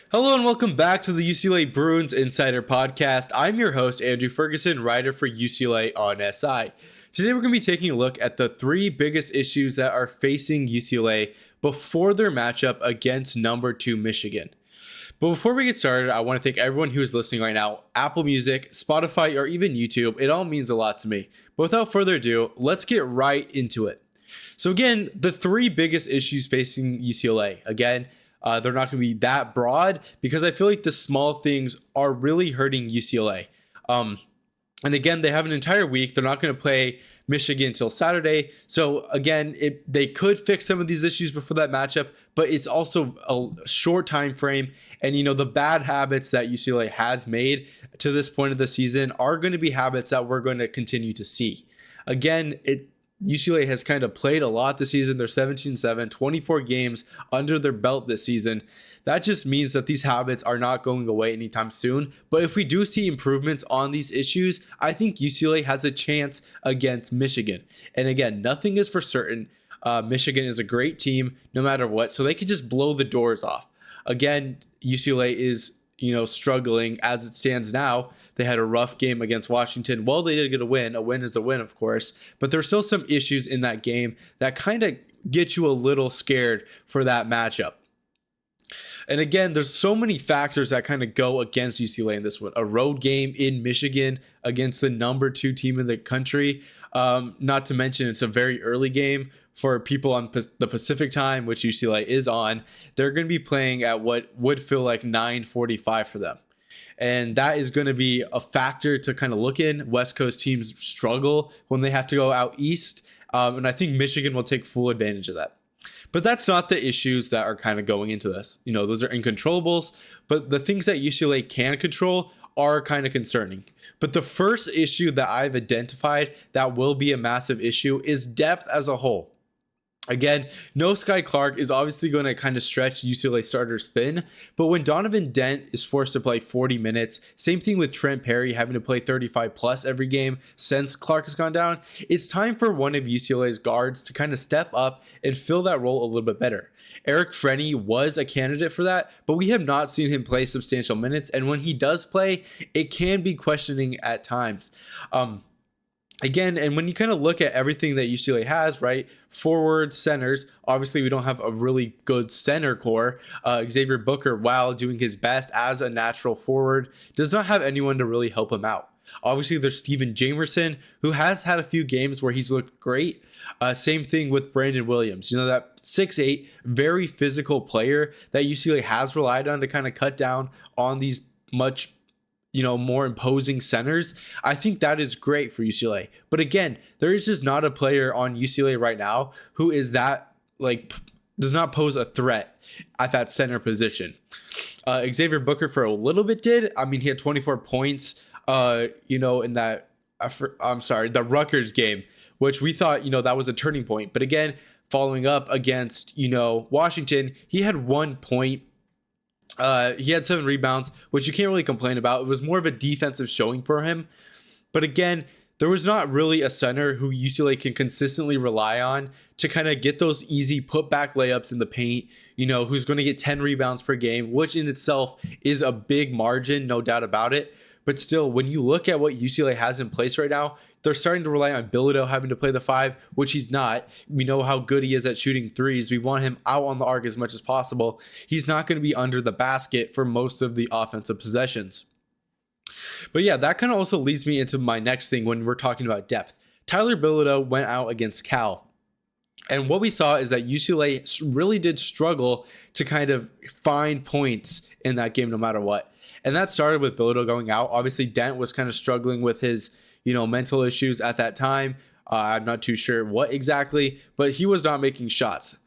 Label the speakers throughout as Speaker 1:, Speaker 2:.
Speaker 1: Hello and welcome back to the UCLA Bruins Insider Podcast. I'm your host, Andrew Ferguson, writer for UCLA on SI. Today we're going to be taking a look at the three biggest issues that are facing UCLA before their matchup against number 2 Michigan. But before we get started, I want to thank everyone who is listening right now. Apple Music, Spotify, or even YouTube. It all means a lot to me. But without further ado, let's get right into it. So again, the three biggest issues facing UCLA. Again, they're not going to be that broad because I feel like the small things are really hurting UCLA. And again, they have an entire week. They're not going to play Michigan until Saturday. So again, they could fix some of these issues before that matchup, but it's also a short time frame. And, the bad habits that UCLA has made to this point of the season are going to be habits that we're going to continue to see. Again, UCLA has kind of played a lot this season. They're 17-7, 24 games under their belt this season. That just means that these habits are not going away anytime soon. But if we do see improvements on these issues, I think UCLA has a chance against Michigan. And again, nothing is for certain. Michigan is a great team no matter what, so they could just blow the doors off. Again, UCLA is, struggling as it stands now. They had a rough game against Washington. Well, they did get a win. A win is a win, of course. But there's still some issues in that game that kind of get you a little scared for that matchup. And again, there's so many factors that kind of go against UCLA in this one. A road game in Michigan against the number 2 team in the country. Not to mention it's a very early game for people on the Pacific time, which UCLA is on. They're going to be playing at what would feel like 9:45 for them. And that is going to be a factor to kind of look in. West Coast teams struggle when they have to go out east. And I think Michigan will take full advantage of that. But that's not the issues that are kind of going into this. Those are incontrollables. But the things that UCLA can control are kind of concerning. But the first issue that I've identified that will be a massive issue is depth as a whole. Again, no Sky Clark is obviously going to kind of stretch UCLA starters thin, but when Donovan Dent is forced to play 40 minutes, same thing with Trent Perry having to play 35 plus every game since Clark has gone down, it's time for one of UCLA's guards to kind of step up and fill that role a little bit better. Eric Freni was a candidate for that, but we have not seen him play substantial minutes, and when he does play, it can be questioning at times. Again, and when you kind of look at everything that UCLA has, right? Forwards, centers, obviously we don't have a really good center core. Xavier Booker, while doing his best as a natural forward, does not have anyone to really help him out. Obviously, there's Steven Jamerson, who has had a few games where he's looked great. Same thing with Brandon Williams. That 6'8", very physical player that UCLA has relied on to kind of cut down on these much more imposing centers. I think that is great for UCLA. But again, there is just not a player on UCLA right now who is that, does not pose a threat at that center position. Xavier Booker for a little bit did. I mean, he had 24 points, in that, the Rutgers game, which we thought, that was a turning point. But again, following up against, Washington, he had 1 point. He had 7 rebounds, which you can't really complain about. It was more of a defensive showing for him. But again, there was not really a center who UCLA can consistently rely on to kind of get those easy putback layups in the paint, who's going to get 10 rebounds per game, which in itself is a big margin, no doubt about it. But still, when you look at what UCLA has in place right now, they're starting to rely on Bilodeau having to play the 5, which he's not. We know how good he is at shooting threes. We want him out on the arc as much as possible. He's not going to be under the basket for most of the offensive possessions. But yeah, that kind of also leads me into my next thing when we're talking about depth. Tyler Bilodeau went out against Cal. And what we saw is that UCLA really did struggle to kind of find points in that game no matter what. And that started with Bilodeau going out. Obviously, Dent was kind of struggling with his mental issues at that time. I'm not too sure what exactly, but he was not making shots.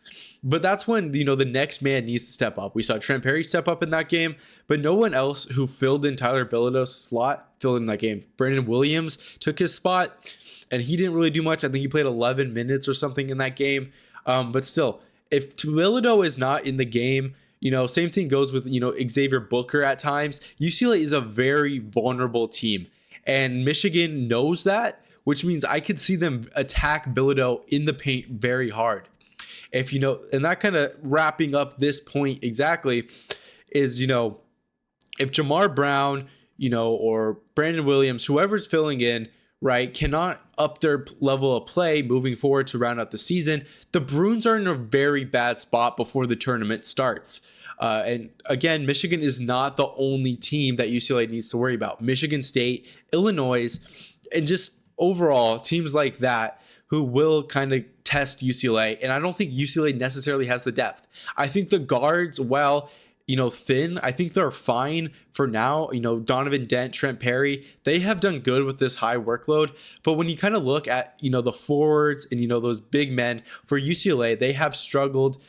Speaker 1: But that's when, the next man needs to step up. We saw Trent Perry step up in that game, but no one else who filled in Tyler Bilodeau's slot filled in that game. Brandon Williams took his spot, and he didn't really do much. I think he played 11 minutes or something in that game. But still, if Bilodeau is not in the game, same thing goes with, Xavier Booker at times. UCLA is a very vulnerable team. And Michigan knows that, which means I could see them attack Bilodeau in the paint very hard. And that kind of wrapping up this point exactly is, if Jamar Brown, or Brandon Williams, whoever's filling in, right, cannot up their level of play moving forward to round out the season, the Bruins are in a very bad spot before the tournament starts. And again, Michigan is not the only team that UCLA needs to worry about. Michigan State, Illinois, and just overall teams like that who will kind of test UCLA. And I don't think UCLA necessarily has the depth. I think the guards, thin, I think they're fine for now. Donovan Dent, Trent Perry, they have done good with this high workload. But when you kind of look at, the forwards and, those big men for UCLA, they have struggled,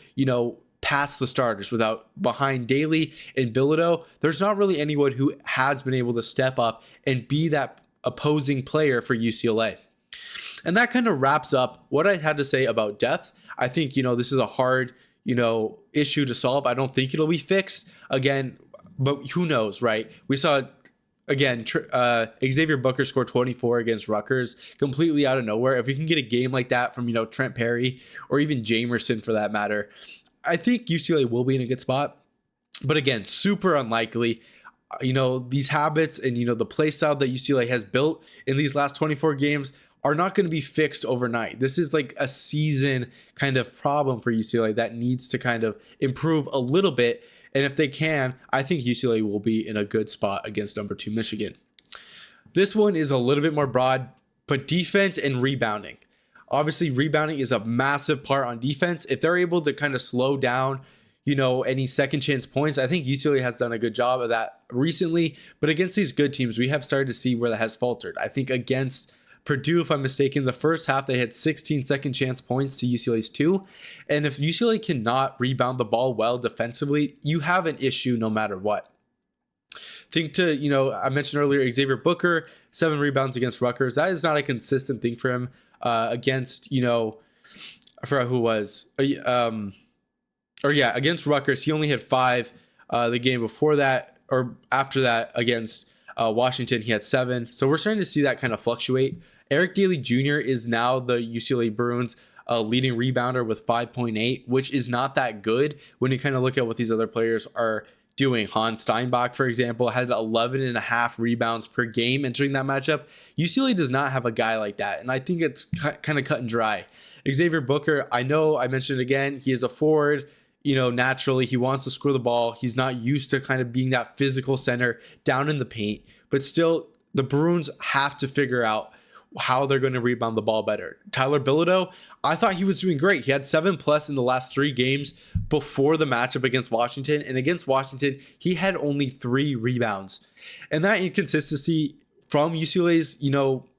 Speaker 1: past the starters behind Daly and Bilodeau. There's not really anyone who has been able to step up and be that opposing player for UCLA. And that kind of wraps up what I had to say about depth. I think, this is a hard, issue to solve. I don't think it'll be fixed again, but who knows, right? We saw again, Xavier Booker scored 24 against Rutgers completely out of nowhere. If we can get a game like that from, Trent Perry or even Jamerson for that matter, I think UCLA will be in a good spot. But again, super unlikely. These habits and, the play style that UCLA has built in these last 24 games are not going to be fixed overnight. This is like a season kind of problem for UCLA that needs to kind of improve a little bit. And if they can, I think UCLA will be in a good spot against number 2 Michigan. This one is a little bit more broad, but defense and rebounding. Obviously, rebounding is a massive part on defense. If they're able to kind of slow down, any second chance points, I think UCLA has done a good job of that recently. But against these good teams, we have started to see where that has faltered. I think against Purdue, if I'm mistaken, the first half they had 16 second chance points to UCLA's 2. And if UCLA cannot rebound the ball well defensively, you have an issue no matter what. Think to, I mentioned earlier, Xavier Booker, 7 rebounds against Rutgers. That is not a consistent thing for him against, I forgot who it was. Against Rutgers, he only had 5 the game before that, or after that against Washington, he had 7. So we're starting to see that kind of fluctuate. Eric Daly Jr. is now the UCLA Bruins leading rebounder with 5.8, which is not that good when you kind of look at what these other players are doing. Hans Steinbach, for example, had 11.5 rebounds per game entering that matchup. UCLA does not have a guy like that, and I think it's kind of cut and dry. Xavier Booker, I know I mentioned it again, he is a forward. Naturally, he wants to score the ball. He's not used to kind of being that physical center down in the paint, but still, the Bruins have to figure out how they're going to rebound the ball better. Tyler Bilodeau, I thought he was doing great. He had 7+ in the last 3 games before the matchup against Washington. And against Washington, he had only 3 rebounds. And that inconsistency from UCLA's,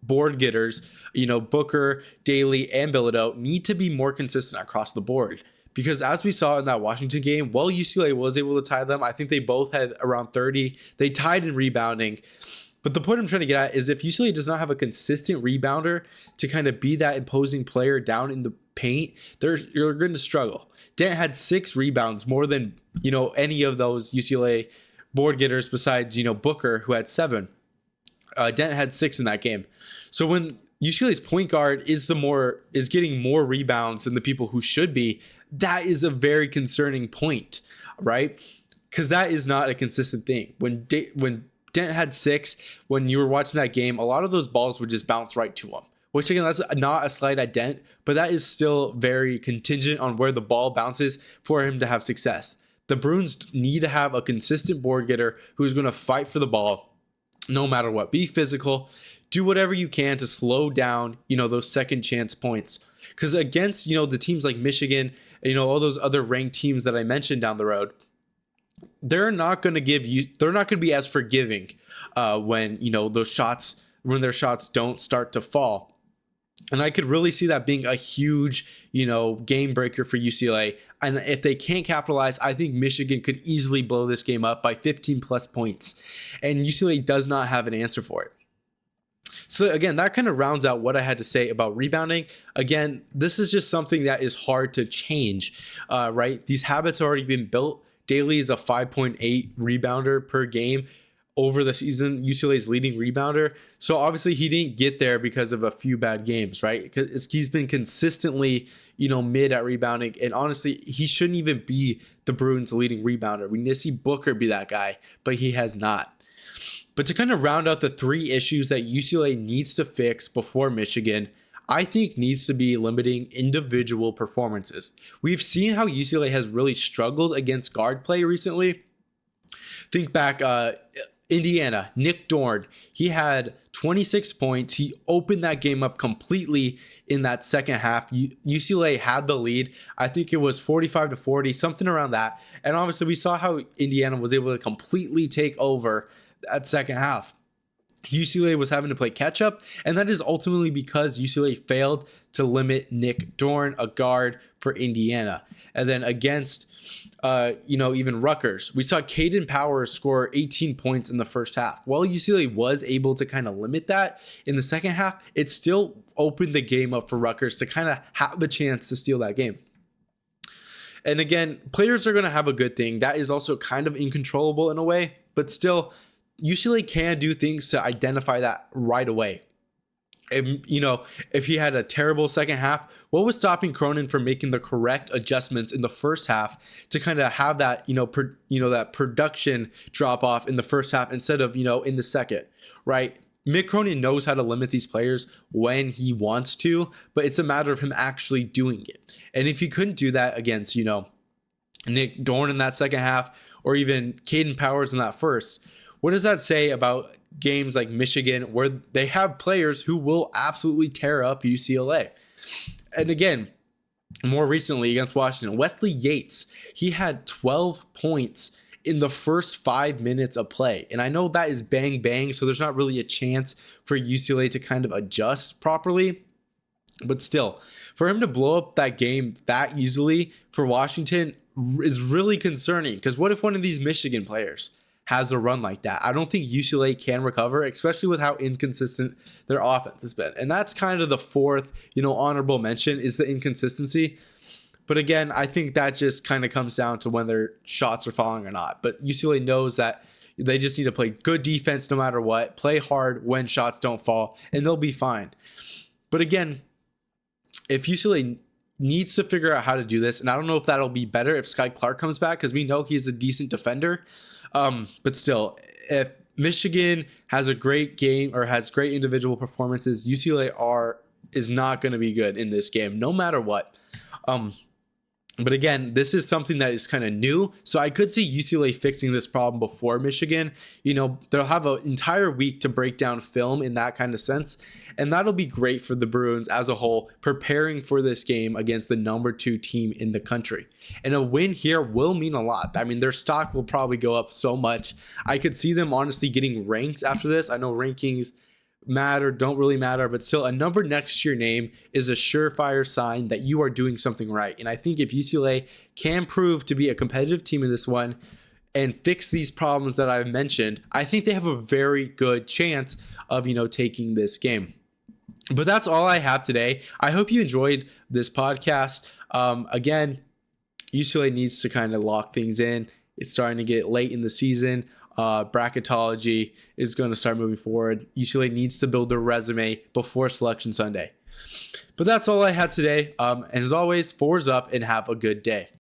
Speaker 1: board getters, Booker, Daly, and Bilodeau need to be more consistent across the board. Because as we saw in that Washington game, while UCLA was able to tie them, I think they both had around 30. They tied in rebounding. But the point I'm trying to get at is if UCLA does not have a consistent rebounder to kind of be that imposing player down in the paint, you're going to struggle. Dent had 6 rebounds, more than, any of those UCLA board getters besides, Booker, who had 7. Dent had 6 in that game. So when UCLA's point guard is getting more rebounds than the people who should be, that is a very concerning point, right? Because that is not a consistent thing. When Dent had 6, when you were watching that game, a lot of those balls would just bounce right to him. Which again, that's not a slight at Dent, but that is still very contingent on where the ball bounces for him to have success. The Bruins need to have a consistent board getter who's going to fight for the ball no matter what. Be physical. Do whatever you can to slow down, those second chance points. Because against, the teams like Michigan, all those other ranked teams that I mentioned down the road, they're not going to be as forgiving when, when their shots don't start to fall. And I could really see that being a huge, game breaker for UCLA. And if they can't capitalize, I think Michigan could easily blow this game up by 15+ points. And UCLA does not have an answer for it. So again, that kind of rounds out what I had to say about rebounding. Again, this is just something that is hard to change, right? These habits have already been built. Daly is a 5.8 rebounder per game. over the season UCLA's leading rebounder. So obviously he didn't get there because of a few bad games, right? Because he's been consistently, mid at rebounding. And honestly, he shouldn't even be the Bruins leading rebounder. We need to see Booker be that guy, but he has not. But to kind of round out the three issues that UCLA needs to fix before Michigan, I think needs to be limiting individual performances. We've seen how UCLA has really struggled against guard play recently. Think back, Indiana, Nick Dorn, he had 26 points. He opened that game up completely in that second half. UCLA had the lead. I think it was 45-40, something around that. And obviously we saw how Indiana was able to completely take over that second half. UCLA was having to play catch up, and that is ultimately because UCLA failed to limit Nick Dorn, a guard for Indiana. And then against, even Rutgers, we saw Caden Powers score 18 points in the first half. While UCLA was able to kind of limit that in the second half, it still opened the game up for Rutgers to kind of have a chance to steal that game. And again, players are going to have a good thing. That is also kind of uncontrollable in a way, but still, UCLA can do things to identify that right away. If he had a terrible second half, what was stopping Cronin from making the correct adjustments in the first half to kind of have that, that production drop off in the first half instead of, in the second, right? Mick Cronin knows how to limit these players when he wants to, but it's a matter of him actually doing it. And if he couldn't do that against, Nick Dorn in that second half, or even Caden Powers in that first, what does that say about games like Michigan, where they have players who will absolutely tear up UCLA? And again, more recently against Washington, Wesley Yates, he had 12 points in the first 5 minutes of play. And I know that is bang, bang, so there's not really a chance for UCLA to kind of adjust properly. But still, for him to blow up that game that easily for Washington is really concerning, because what if one of these Michigan players has a run like that? I don't think UCLA can recover, especially with how inconsistent their offense has been. And that's kind of the fourth, honorable mention, is the inconsistency. But again, I think that just kind of comes down to when their shots are falling or not. But UCLA knows that they just need to play good defense no matter what, play hard when shots don't fall, and they'll be fine. But again, if UCLA needs to figure out how to do this, and I don't know if that'll be better if Sky Clark comes back, because we know he's a decent defender. But still, if Michigan has a great game or has great individual performances, UCLA is not going to be good in this game, no matter what. But again, this is something that is kind of new. So I could see UCLA fixing this problem before Michigan. They'll have an entire week to break down film in that kind of sense. And that'll be great for the Bruins as a whole, preparing for this game against the number 2 team in the country. And a win here will mean a lot. I mean, their stock will probably go up so much. I could see them honestly getting ranked after this. I know rankings don't really matter, but still, a number next to your name is a surefire sign that you are doing something right. And I think if UCLA can prove to be a competitive team in this one and fix these problems that I've mentioned, I think they have a very good chance of, taking this game. But that's all I have today. I hope you enjoyed this podcast. Again, UCLA needs to kind of lock things in. It's starting to get late in the season. Bracketology is going to start moving forward. UCLA needs to build their resume before Selection Sunday. But that's all I had today. And as always, fours up and have a good day.